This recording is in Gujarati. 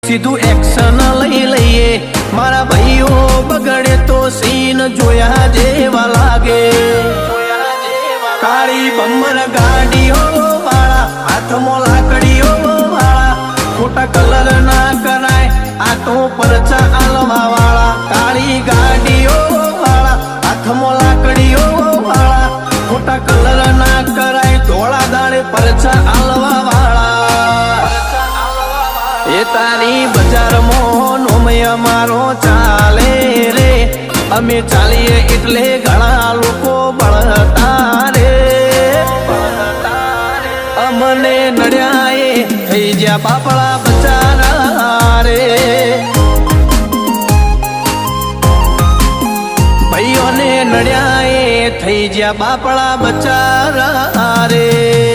સીધું એક્શન લઈ લઈએ મારા ભાઈઓ બગડે તો સીન જોયા જેવા લાગે કાળી બમ્બર ગાડીઓ વાળા હાથમાં લાકડીઓ વાળા ખોટા કલર ના કરાય આ તો પરચા આલવા વાળા કાળી ગાડીઓ વાળા હાથમાં લાકડીઓ વાળા ખોટા કલર ના કરાય ધોળા દાડે પરચા આલવા વાળા એ તારી બજારમાં નોમય મારો ચાલે રે અમે ચાલીએ એટલે ઘણા લોકો બળતા રે અમને નડ્યા એ થઈ જ્યાં બાપડા બચારા રે ભાઈઓને નડ્યા એ થઈ જ્યાં બાપડા બચારા રે